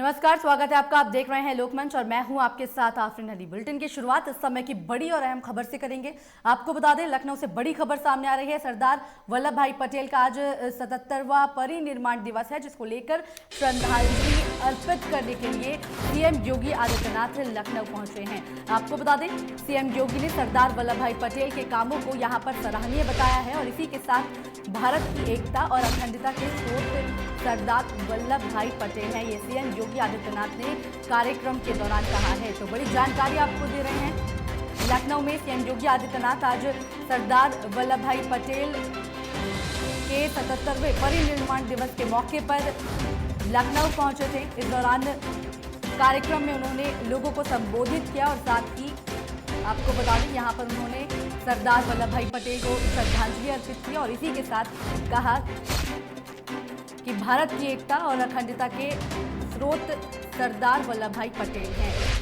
नमस्कार, स्वागत है आपका। आप देख रहे हैं लोकमंच और मैं हूं आपके साथ आफरीन अली। बुलेटिन की शुरुआत इस समय की बड़ी और अहम खबर से करेंगे। आपको बता दें, लखनऊ से बड़ी खबर सामने आ रही है। सरदार वल्लभ भाई पटेल का आज 77वां परिनिर्माण दिवस है, जिसको लेकर श्रद्धांजलि अर्पित करने के लिए सीएम योगी आदित्यनाथ लखनऊ पहुंचे हैं। आपको बता दें, सीएम योगी ने सरदार वल्लभ भाई पटेल के कामों को यहां पर सराहनीय बताया है और इसी के साथ भारत की एकता और अखंडता के स्रोत सरदार वल्लभ भाई पटेल हैं, ये सीएम योगी आदित्यनाथ ने कार्यक्रम के दौरान कहा है। तो बड़ी जानकारी आपको दे रहे हैं। लखनऊ में सीएम योगी आदित्यनाथ आज सरदार वल्लभ भाई पटेल के 77वें परिनिर्माण दिवस के मौके पर लखनऊ पहुंचे थे। इस दौरान कार्यक्रम में उन्होंने लोगों को संबोधित किया और साथ ही आपको बता दें, यहाँ पर उन्होंने सरदार वल्लभ भाई पटेल को श्रद्धांजलि अर्पित की और इसी के साथ कहा कि भारत की एकता और अखंडता के स्रोत सरदार वल्लभ भाई पटेल हैं।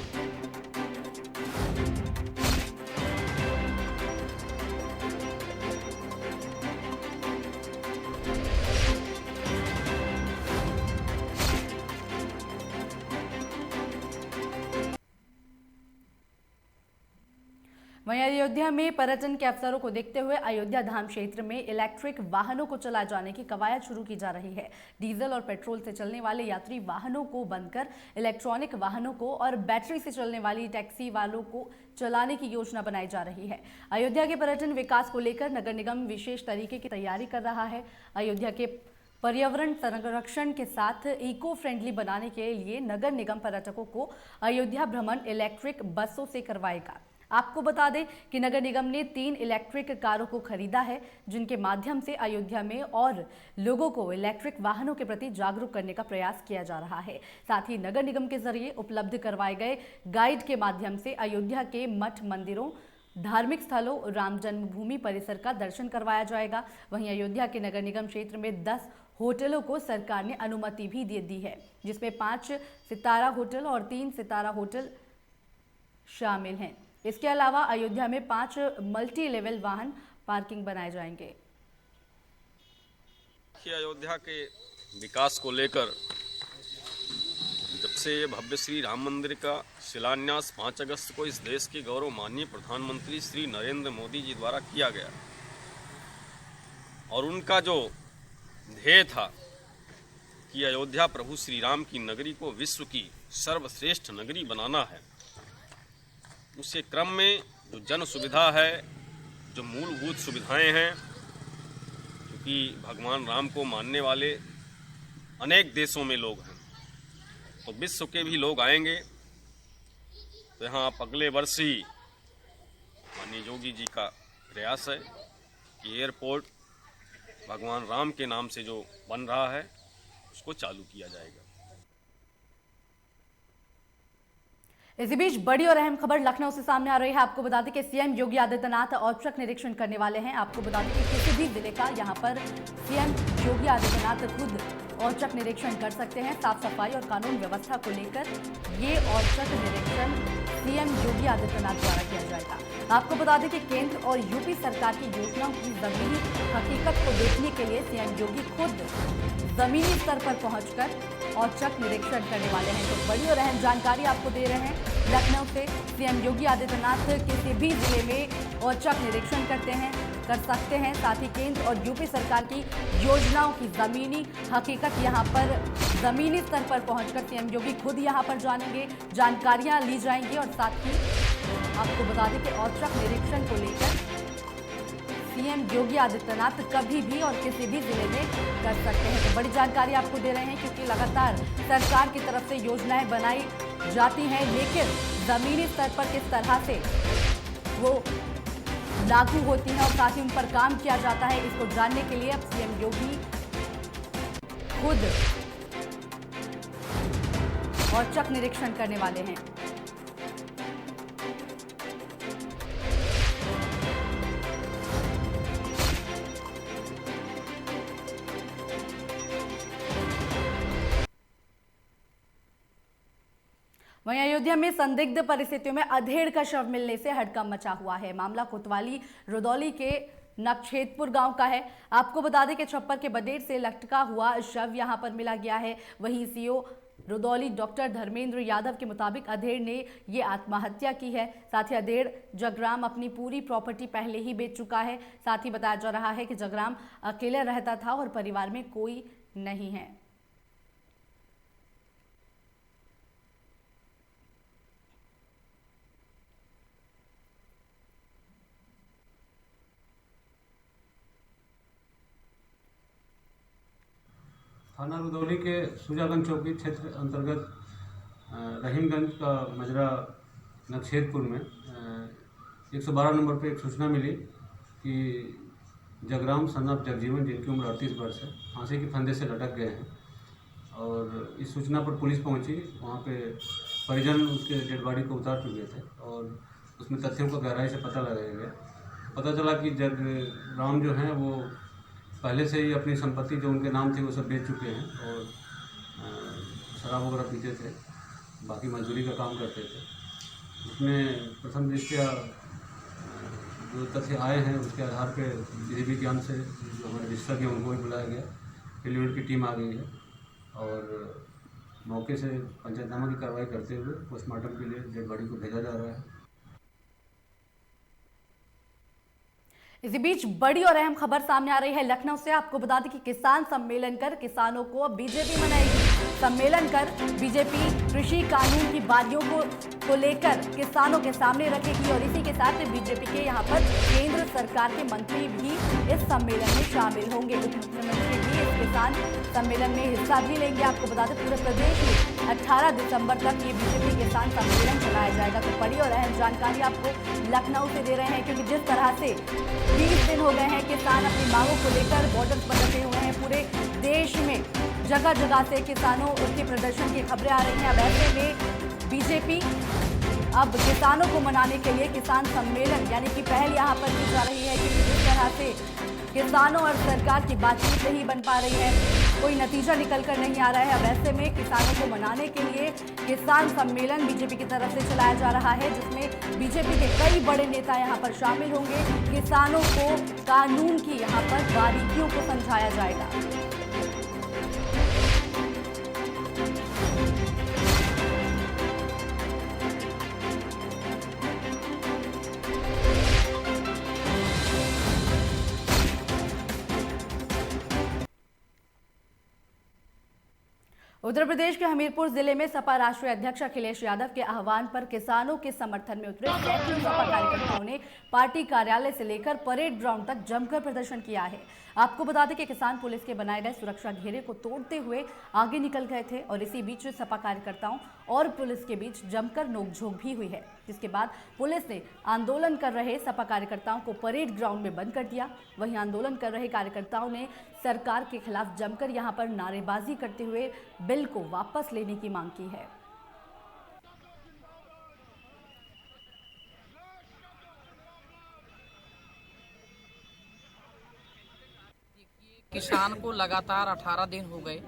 वहीं अयोध्या में पर्यटन के अवसरों को देखते हुए अयोध्या धाम क्षेत्र में इलेक्ट्रिक वाहनों को चलाए जाने की कवायद शुरू की जा रही है। डीजल और पेट्रोल से चलने वाले यात्री वाहनों को बंद कर इलेक्ट्रॉनिक वाहनों को और बैटरी से चलने वाली टैक्सी वालों को चलाने की योजना बनाई जा रही है। अयोध्या के पर्यटन विकास को लेकर नगर निगम विशेष तरीके की तैयारी कर रहा है। अयोध्या के पर्यावरण संरक्षण के साथ इको फ्रेंडली बनाने के लिए नगर निगम पर्यटकों को अयोध्या भ्रमण इलेक्ट्रिक बसों से करवाएगा। आपको बता दें कि नगर निगम ने 3 इलेक्ट्रिक कारों को खरीदा है, जिनके माध्यम से अयोध्या में और लोगों को इलेक्ट्रिक वाहनों के प्रति जागरूक करने का प्रयास किया जा रहा है। साथ ही नगर निगम के जरिए उपलब्ध करवाए गए गाइड के माध्यम से अयोध्या के मठ मंदिरों, धार्मिक स्थलों, राम जन्मभूमि परिसर का दर्शन करवाया जाएगा। वहीं अयोध्या के नगर निगम क्षेत्र में 10 होटलों को सरकार ने अनुमति भी दे दी है, जिसमें 5 सितारा होटल और 3 सितारा होटल शामिल हैं। इसके अलावा अयोध्या में 5 मल्टी लेवल वाहन पार्किंग बनाए जाएंगे। अयोध्या के विकास को लेकर जब से ये भव्य श्री राम मंदिर का शिलान्यास 5 अगस्त को इस देश के गौरव माननीय प्रधानमंत्री श्री नरेंद्र मोदी जी द्वारा किया गया और उनका जो ध्येय था कि अयोध्या प्रभु श्री राम की नगरी को विश्व की सर्वश्रेष्ठ नगरी बनाना है, उसी क्रम में जो जन सुविधा है, जो मूलभूत सुविधाएं हैं, क्योंकि भगवान राम को मानने वाले अनेक देशों में लोग हैं, तो विश्व के भी लोग आएंगे। तो यहाँ आप अगले वर्ष ही माननीय योगी जी का प्रयास है कि एयरपोर्ट भगवान राम के नाम से जो बन रहा है उसको चालू किया जाएगा। इसी बीच बड़ी और अहम खबर लखनऊ से सामने आ रही है। आपको बता दें कि सीएम योगी आदित्यनाथ औचक निरीक्षण करने वाले हैं। आपको बता दें कि किसी भी जिले का यहां पर सीएम योगी आदित्यनाथ खुद औचक निरीक्षण कर सकते हैं। साफ सफाई और कानून व्यवस्था को लेकर ये औचक निरीक्षण सीएम योगी आदित्यनाथ द्वारा किया जाएगा। आपको बता दें कि केंद्र और यूपी सरकार की योजनाओं की जमीनी हकीकत को देखने के लिए सीएम योगी खुद जमीनी स्तर पर पहुंचकर औचक निरीक्षण करने वाले हैं। तो बड़ी और अहम जानकारी आपको दे रहे हैं। लखनऊ से सीएम योगी आदित्यनाथ किसी भी जिले में औचक निरीक्षण कर सकते हैं। साथ ही केंद्र और यूपी सरकार की योजनाओं की जमीनी हकीकत यहां पर जमीनी स्तर पर पहुंचकर सीएम योगी खुद यहां पर जानेंगे, जानकारियां ली जाएंगी और साथ ही आपको बता दें कि औचक निरीक्षण को लेकर सीएम योगी आदित्यनाथ कभी भी और किसी भी जिले में कर सकते हैं। तो बड़ी जानकारी आपको दे रहे हैं, क्योंकि लगातार सरकार की तरफ से योजनाएं बनाई जाती हैं, लेकिन जमीनी स्तर पर किस तरह से वो लागू होती हैं और साथ ही उन पर काम किया जाता है, इसको जानने के लिए अब सीएम योगी खुद औचक निरीक्षण करने वाले हैं। वहीं अयोध्या में संदिग्ध परिस्थितियों में अधेड़ का शव मिलने से हड़कंप मचा हुआ है। मामला कोतवाली रुदौली के नक्षेतपुर गांव का है। आपको बता दें कि छप्पर के बडेर से लटका हुआ शव यहां पर मिला गया है। वहीं सीओ रुदौली डॉक्टर धर्मेंद्र यादव के मुताबिक अधेड़ ने ये आत्महत्या की है। साथ ही अधेड़ जगराम अपनी पूरी प्रॉपर्टी पहले ही बेच चुका है। साथ ही बताया जा रहा है कि जगराम अकेले रहता था और परिवार में कोई नहीं है। थाना रुदौली के सुजागंज चौकी क्षेत्र अंतर्गत रहीमगंज का मजरा नक्षेदपुर में 112 नंबर पर एक सूचना मिली कि जगराम सन ऑफ जगजीवन, जिनकी उम्र 38 वर्ष है, फांसी के फंदे से लटक गए हैं। और इस सूचना पर पुलिस पहुंची। वहां पे परिजन उसके डेड बॉडी को उतार चुके थे और उसमें तथ्यों को गहराई से पता लगाया गया। पता चला कि जगराम जो हैं वो पहले से ही अपनी संपत्ति जो उनके नाम थी वो सब बेच चुके हैं और शराब वगैरह पीते थे, बाकी मजदूरी का काम करते थे। उसमें प्रथम दृष्टया जो तथ्य आए हैं उसके आधार पर विधि विज्ञान से जो हमारे विशेषज्ञ हैं उनको भी बुलाया गया। फिल्ड की टीम आ गई है और मौके से पंचायतनामा की कार्रवाई करते हुए पोस्टमार्टम के लिए डेड बॉडी को भेजा जा रहा है। इसी बीच बड़ी और अहम खबर सामने आ रही है लखनऊ से। आपको बता दें कि किसान सम्मेलन कर किसानों को अब बीजेपी मनाएगी। सम्मेलन कर बीजेपी कृषि कानून की बारियों को लेकर किसानों के सामने रखेगी और इसी के साथ बीजेपी के यहाँ पर केंद्र सरकार के मंत्री भी इस सम्मेलन में शामिल होंगे। उप मुख्यमंत्री भी इस किसान सम्मेलन में हिस्सा भी लेंगे। आपको बता दें पूरे प्रदेश में 18 दिसंबर तक ये बीजेपी किसान सम्मेलन चलाया जाएगा। तो बड़ी और अहम जानकारी आपको लखनऊ से दे रहे हैं, क्योंकि जिस तरह से 20 दिन हो गए हैं किसान अपनी मांगों को लेकर बॉर्डर पर डटे हुए हैं। पूरे देश में जगह जगह से किसानों के प्रदर्शन की खबरें आ रही हैं। अब ऐसे में बीजेपी अब किसानों को मनाने के लिए किसान सम्मेलन यानी कि पहल यहां पर की जा रही है, क्योंकि जिस तरह से किसानों और सरकार की बातचीत नहीं बन पा रही है, कोई नतीजा निकल कर नहीं आ रहा है। अब ऐसे में किसानों को मनाने के लिए किसान सम्मेलन बीजेपी की तरफ से चलाया जा रहा है, जिसमें बीजेपी के कई बड़े नेता यहां पर शामिल होंगे। किसानों को कानून की यहां पर बारीकियों को समझाया जाएगा। उत्तर प्रदेश के हमीरपुर जिले में सपा राष्ट्रीय अध्यक्ष अखिलेश यादव के आह्वान पर किसानों के समर्थन में उतरे सैकड़ों सपा कार्यकर्ताओं ने पार्टी कार्यालय से लेकर परेड ग्राउंड तक जमकर प्रदर्शन किया है। आपको बता दें कि किसान पुलिस के बनाए गए सुरक्षा घेरे को तोड़ते हुए आगे निकल गए थे और इसी बीच सपा कार्यकर्ताओं और पुलिस के बीच जमकर नोकझोंक भी हुई है, जिसके बाद पुलिस ने आंदोलन कर रहे सपा कार्यकर्ताओं को परेड ग्राउंड में बंद कर दिया। वहीं आंदोलन कर रहे कार्यकर्ताओं ने सरकार के खिलाफ जमकर यहां पर नारेबाजी करते हुए बिल को वापस लेने की मांग की है। किसान को लगातार 18 दिन हो गए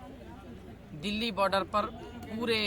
दिल्ली बॉर्डर पर पूरे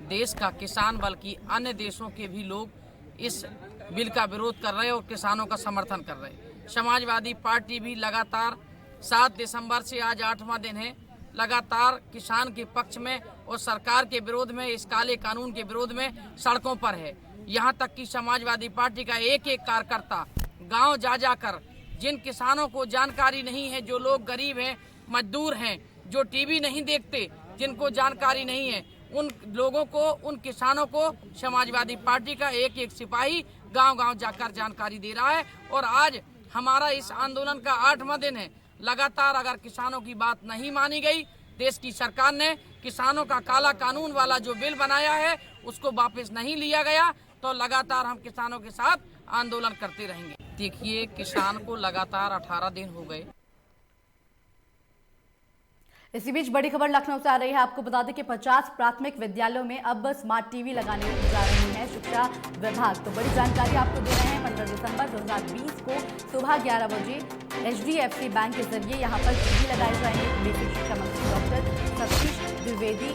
देश का किसान बल्कि अन्य देशों के भी लोग इस बिल का विरोध कर रहे और किसानों का समर्थन कर रहे। समाजवादी पार्टी भी लगातार 7 दिसंबर से आज 8वां दिन है, लगातार किसान के पक्ष में और सरकार के विरोध में, इस काले कानून के विरोध में सड़कों पर है। यहाँ तक कि समाजवादी पार्टी का एक एक कार्यकर्ता गांव जा जाकर जिन किसानों को जानकारी नहीं है, जो लोग गरीब हैं, मजदूर हैं, जो टीवी नहीं देखते, जिनको जानकारी नहीं है, उन लोगों को, उन किसानों को समाजवादी पार्टी का एक एक सिपाही गांव-गांव जाकर जानकारी दे रहा है। और आज हमारा इस आंदोलन का 8वां दिन है। लगातार अगर किसानों की बात नहीं मानी गई, देश की सरकार ने किसानों का काला कानून वाला जो बिल बनाया है उसको वापस नहीं लिया गया, तो लगातार हम किसानों के साथ आंदोलन करते रहेंगे। देखिए, किसान को लगातार 18 दिन हो गए। इसी बीच बड़ी खबर लखनऊ से आ रही है। आपको बता दें कि 50 प्राथमिक विद्यालयों में अब स्मार्ट टीवी लगाने जा रही है शिक्षा विभाग। तो बड़ी जानकारी आपको दे रहे हैं। 15 दिसंबर 2020 को सुबह 11 बजे HDFC बैंक के जरिए यहां पर टीवी लगाए जाएंगे। बेसिक शिक्षा मंत्री डॉक्टर सतीश द्विवेदी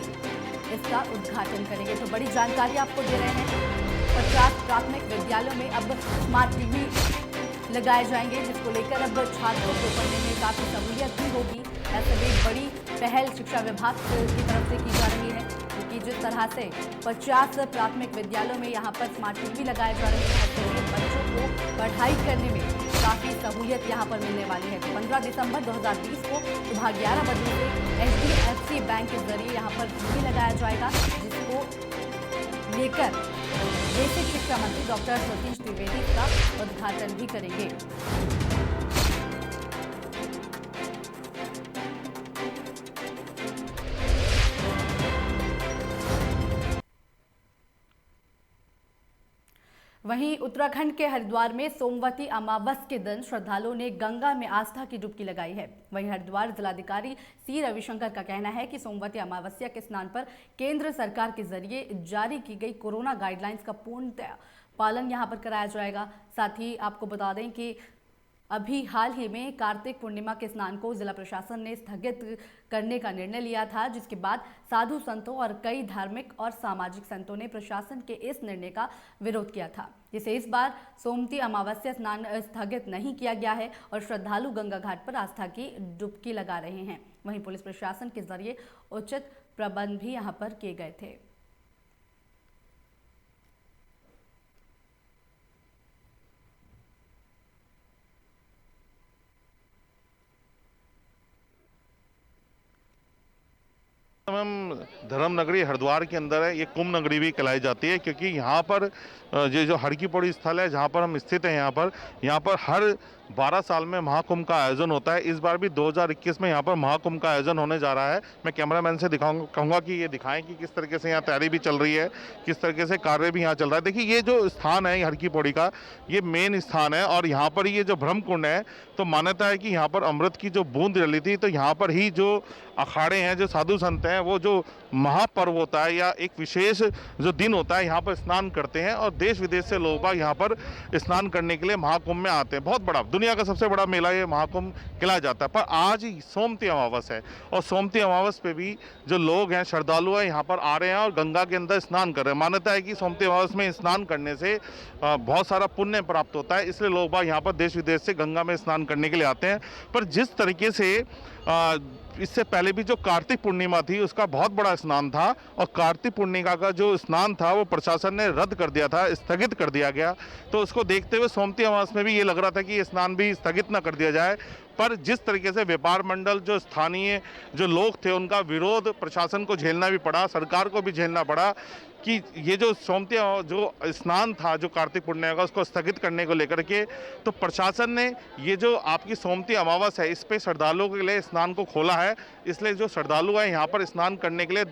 इसका उद्घाटन करेंगे। तो बड़ी जानकारी आपको दे रहे हैं। 50 प्राथमिक विद्यालयों में अब स्मार्ट टीवी लगाए जाएंगे, जिसको लेकर अब छात्रों को पढ़ने में काफ़ी सहूलियत भी होगी। ऐसे में बड़ी पहल शिक्षा विभाग की तरफ से की जा रही है। कि जिस तरह से 50 प्राथमिक विद्यालयों में यहाँ पर स्मार्ट टीवी लगाए जा रहे हैं, इससे बच्चों को पढ़ाई करने में काफ़ी सहूलियत यहाँ पर मिलने वाली है। 15 दिसंबर 2020 को सुबह 11 बजे से HDFC बैंक के जरिए यहाँ पर टीवी लगाया जाएगा, जिसको लेकर बेसिक शिक्षा मंत्री डॉक्टर सतीश द्विवेदी इसका उद्घाटन भी करेंगे। वहीं उत्तराखंड के हरिद्वार में सोमवती अमावस के दिन श्रद्धालुओं ने गंगा में आस्था की डुबकी लगाई है। वहीं हरिद्वार जिलाधिकारी सी रविशंकर का कहना है कि सोमवती अमावस्या के स्नान पर केंद्र सरकार के जरिए जारी की गई कोरोना गाइडलाइंस का पूर्णतः पालन यहां पर कराया जाएगा। साथ ही आपको बता दें कि अभी हाल ही में कार्तिक पूर्णिमा के स्नान को जिला प्रशासन ने स्थगित करने का निर्णय लिया था, जिसके बाद साधु संतों और कई धार्मिक और सामाजिक संतों ने प्रशासन के इस निर्णय का विरोध किया था, जिसे इस बार सोमवती अमावस्या स्नान स्थगित नहीं किया गया है और श्रद्धालु गंगा घाट पर आस्था की डुबकी लगा रहे हैं। वहीं पुलिस प्रशासन के जरिए उचित प्रबंध भी यहां पर किए गए थे। धर्म नगरी हरिद्वार के अंदर है, ये कुंभ नगरी भी कहलाई जाती है, क्योंकि यहाँ पर ये जो हर की पौड़ी स्थल है जहाँ पर हम स्थित हैं, यहाँ पर हर 12 साल में महाकुंभ का आयोजन होता है। इस बार भी 2021 में यहाँ पर महाकुंभ का आयोजन होने जा रहा है। मैं कैमरामैन से कहूँगा कि ये दिखाएं कि किस तरीके से यहाँ तैयारी भी चल रही है, किस तरीके से कार्य भी यहाँ चल रहा है। देखिए, ये जो स्थान है हर की पौड़ी का, ये मेन स्थान है और यहाँ पर ये जो ब्रह्म कुंड है, तो मान्यता है कि यहाँ पर अमृत की जो बूंद डली थी, तो यहाँ पर ही जो अखाड़े हैं, जो साधु संत हैं, वो जो महापर्व होता है या एक विशेष जो दिन होता है, यहाँ पर स्नान करते हैं और देश विदेश से लोग बाग यहाँ पर स्नान करने के लिए महाकुंभ में आते हैं। बहुत बड़ा, दुनिया का सबसे बड़ा मेला ये महाकुंभ कहलाया जाता है। पर आज सोमवती अमावस है और सोमवती अमावस पे भी जो लोग हैं, श्रद्धालु हैं, यहाँ पर आ रहे हैं और गंगा के अंदर स्नान कर रहे हैं। मान्यता है कि सोमवती अमावस में स्नान करने से बहुत सारा पुण्य प्राप्त होता है, इसलिए लोग बाग यहाँ पर देश विदेश से गंगा में स्नान करने के लिए आते हैं। पर जिस तरीके से इससे पहले भी जो कार्तिक पूर्णिमा थी, उसका बहुत बड़ा स्नान था और कार्तिक पूर्णिमा का जो स्नान था वो प्रशासन ने रद्द कर दिया था, स्थगित कर दिया गया। तो उसको देखते हुए सोमवती अमावस में भी ये लग रहा था कि ये स्नान भी स्थगित ना कर दिया जाए। पर जिस तरीके से व्यापार मंडल, जो स्थानीय जो लोग थे, उनका विरोध प्रशासन को झेलना भी पड़ा, सरकार को भी झेलना पड़ा कि ये जो सोमवती जो स्नान था, जो कार्तिक पूर्णिमा का, उसको स्थगित करने को लेकर के तो प्रशासन ने ये जो आपकी सोमवती अमावस है, इस पे श्रद्धालुओं के लिए स्नान को खोला है। इसलिए जो श्रद्धालु हैं यहाँ पर स्नान करने के लिए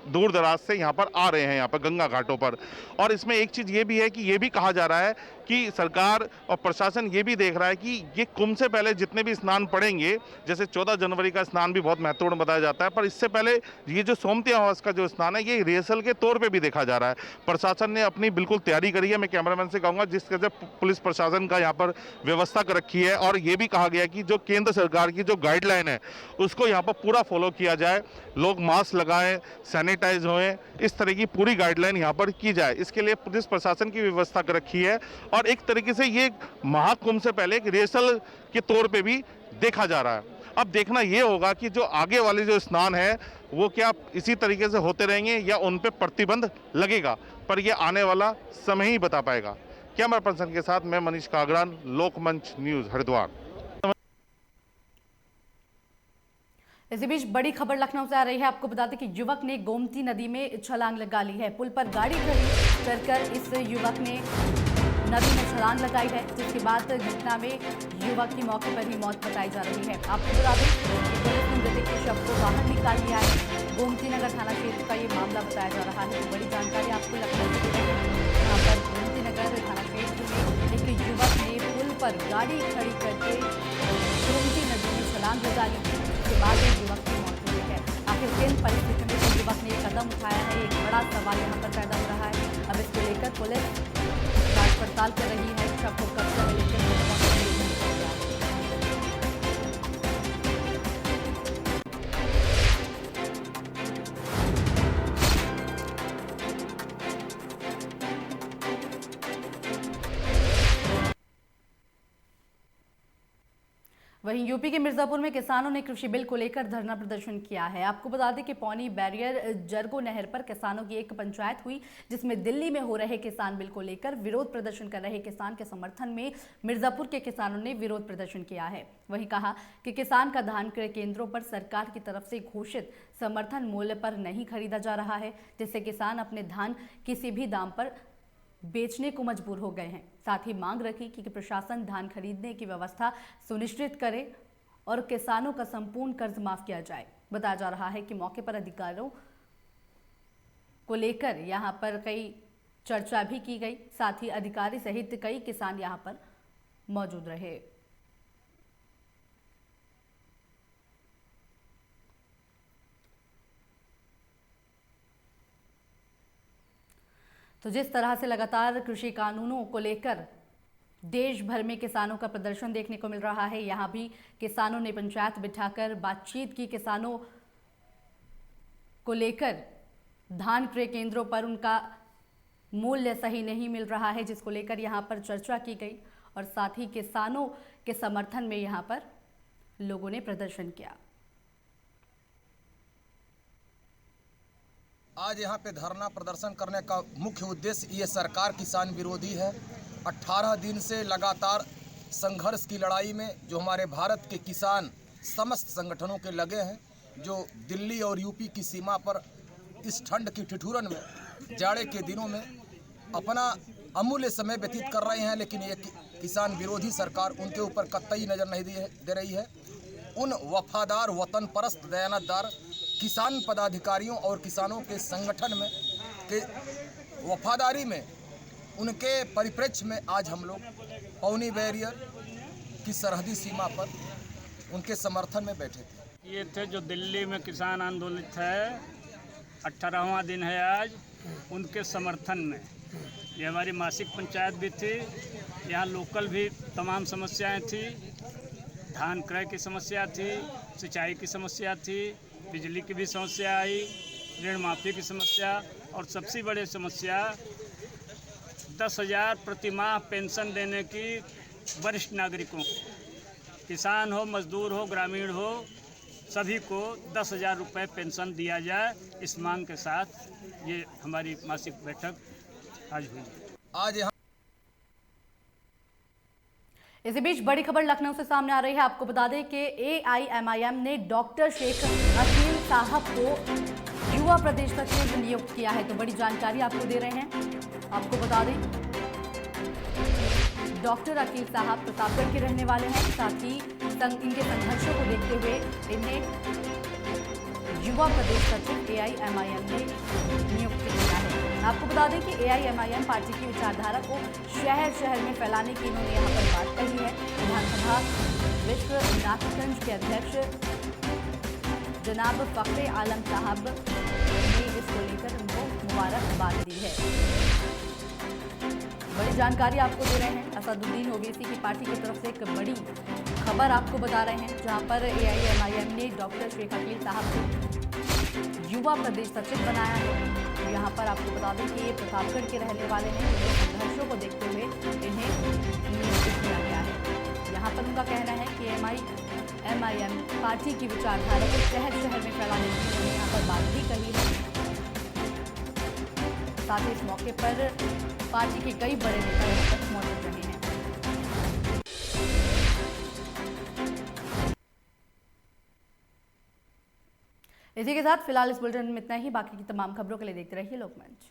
दूर दराज से यहाँ पर आ रहे हैं, यहाँ पर गंगा घाटों पर। और इसमें एक चीज़ ये भी है कि ये भी कहा जा रहा है कि सरकार और प्रशासन ये भी देख रहा है कि ये कुंभ से पहले जितने भी स्नान पड़ेंगे, जैसे 14 जनवरी का स्नान भी बहुत महत्वपूर्ण बताया जाता है, पर इससे पहले ये जो सोमवती अमावस का जो स्नान है, ये रिहर्सल के तौर पे भी देखा जा रहा है। प्रशासन ने अपनी बिल्कुल तैयारी करी है। मैं कैमरामैन से कहूँगा जिस तरह से पुलिस प्रशासन का यहाँ पर व्यवस्था कर रखी है और ये भी कहा गया कि जो केंद्र सरकार की जो गाइडलाइन है उसको यहाँ पर पूरा फॉलो किया जाए, लोग मास्क लगाएं, सैनिटाइज होएं, इस तरह की पूरी गाइडलाइन यहाँ पर की जाए। इसके लिए पुलिस प्रशासन की व्यवस्था कर रखी है और एक तरीके से ये महाकुंभ से पहले एक रिहर्सल के तौर पे भी देखा जा रहा है। अब देखना ये होगा कि जो आगे वाले जो स्नान है वो क्या इसी तरीके से होते रहेंगे या उन पे प्रतिबंध लगेगा, पर ये आने वाला समय ही बता पाएगा। कैमरा पर्सन के साथ मैं मनीष कागरान, लोकमंच न्यूज़, हरिद्वार। इसी बीच बड़ी खबर लखनऊ से आ रही है। आपको बता दें कि युवक ने गोमती नदी में छलांग लगा ली है। पुल पर गाड़ी खड़ी कर इस युवक ने नदी में छलांग लगाई है, जिसके बाद घटना में युवक की मौके पर ही मौत बताई जा रही है। आपको बता दें कि पुलिस ने मृतक के शव को बाहर निकाल लिया है। गोमती नगर थाना क्षेत्र का ये मामला बताया जा रहा है। तो बड़ी जानकारी आपको लखनऊ से मिली है। यहाँ पर गोमती नगर थाना क्षेत्र में एक युवक ने पुल पर गाड़ी खड़ी करके गोमती नदी में छलांग लगा ली, जिसके बाद युवक की मौत हुई है। आखिर किन परिस्थितियों में इस युवक ने कदम उठाया है, एक बड़ा सवाल यहाँ पर पैदा हो रहा है। अब इसको लेकर पुलिस जांच पड़ताल कर रही है। शव को कब्जा में लेकर वहीं यूपी के मिर्जापुर में किसानों ने कृषि बिल को लेकर धरना प्रदर्शन किया है। आपको बता दें कि पौनी बैरियर जरगो नहर पर किसानों की एक पंचायत हुई, जिसमें दिल्ली में हो रहे किसान बिल को लेकर विरोध प्रदर्शन कर रहे किसान के समर्थन में मिर्जापुर के किसानों ने विरोध प्रदर्शन किया है। वहीं कहा कि किसान का धान क्रय केंद्रों पर सरकार की तरफ से घोषित समर्थन मूल्य पर नहीं खरीदा जा रहा है, जिससे किसान अपने धान किसी भी दाम पर बेचने को मजबूर हो गए हैं। साथ ही मांग रखी कि प्रशासन धान खरीदने की व्यवस्था सुनिश्चित करे और किसानों का संपूर्ण कर्ज माफ किया जाए। बताया जा रहा है कि मौके पर अधिकारियों को लेकर यहां पर कई चर्चा भी की गई। साथ ही अधिकारी सहित कई किसान यहां पर मौजूद रहे। तो जिस तरह से लगातार कृषि कानूनों को लेकर देश भर में किसानों का प्रदर्शन देखने को मिल रहा है, यहाँ भी किसानों ने पंचायत बिठाकर बातचीत की। किसानों को लेकर धान क्रय केंद्रों पर उनका मूल्य सही नहीं मिल रहा है, जिसको लेकर यहाँ पर चर्चा की गई और साथ ही किसानों के समर्थन में यहाँ पर लोगों ने प्रदर्शन किया। आज यहाँ पे धरना प्रदर्शन करने का मुख्य उद्देश्य ये सरकार किसान विरोधी है। 18 दिन से लगातार संघर्ष की लड़ाई में जो हमारे भारत के किसान समस्त संगठनों के लगे हैं, जो दिल्ली और यूपी की सीमा पर इस ठंड की ठिठुरन में जाड़े के दिनों में अपना अमूल्य समय व्यतीत कर रहे हैं, लेकिन ये किसान विरोधी सरकार उनके ऊपर कतई नज़र नहीं दे रही है। उन वफादार वतन परस्त दयानतदार किसान पदाधिकारियों और किसानों के संगठन में के वफादारी में उनके परिप्रेक्ष्य में आज हम लोग पौनी बैरियर की सरहदी सीमा पर उनके समर्थन में बैठे थे। ये थे जो दिल्ली में किसान आंदोलित है, 18वां दिन है आज, उनके समर्थन में। ये हमारी मासिक पंचायत भी थी, यहाँ लोकल भी तमाम समस्याएं थी। धान क्रय की समस्या थी, सिंचाई की समस्या थी, बिजली की भी समस्या आई, ऋण माफी की समस्या और सबसे बड़ी समस्या 10,000 प्रति माह पेंशन देने की वरिष्ठ नागरिकों को। किसान हो, मजदूर हो, ग्रामीण हो, सभी को 10,000 रुपये पेंशन दिया जाए, इस मांग के साथ ये हमारी मासिक बैठक आज हुई। आज यहाँ इसी बीच बड़ी खबर लखनऊ से सामने आ रही है। आपको बता दें कि AIMIM ने डॉक्टर शेख अकील साहब को युवा प्रदेश सचिव नियुक्त किया है। तो बड़ी जानकारी आपको दे रहे हैं। आपको बता दें डॉक्टर अकील साहब प्रतापगढ़ के रहने वाले हैं। साथ ही इनके संघर्षों को देखते हुए इन्हें युवा प्रदेश सचिव AIMIM ने नियुक्त किया है। आपको बता दें कि AIMIM पार्टी की विचारधारा को शहर शहर में फैलाने की इन्होंने यहाँ पर बात कही है। विधानसभा विश्वनाथगंज के अध्यक्ष जनाब फखरे आलम साहब ने इसको लेकर उनको मुबारकबाद दी है। बड़ी जानकारी आपको दे रहे हैं। असदुद्दीन ओवैसी की पार्टी की तरफ से एक बड़ी खबर आपको बता रहे हैं, जहां पर AIMIM ने डॉक्टर शेख अकील साहब को युवा प्रदेश सचिव बनाया है। यहाँ पर आपको बता दें कि ये प्रतापगढ़ के रहने वाले हैं। उनके संघर्षों को देखते हुए इन्हें नियुक्त किया गया है। यहाँ पर उनका कहना है कि AIMIM पार्टी की विचारधारा को शहर शहर में फैलाने की उन्होंने यहाँ पर बात भी कही है। साथ ही इस मौके पर पार्टी के कई बड़े नेता यहाँ पर मौजूद रहे हैं। इसी के साथ फिलहाल इस बुलेटिन में इतना ही। बाकी की तमाम खबरों के लिए देखते रहिए लोकमंच।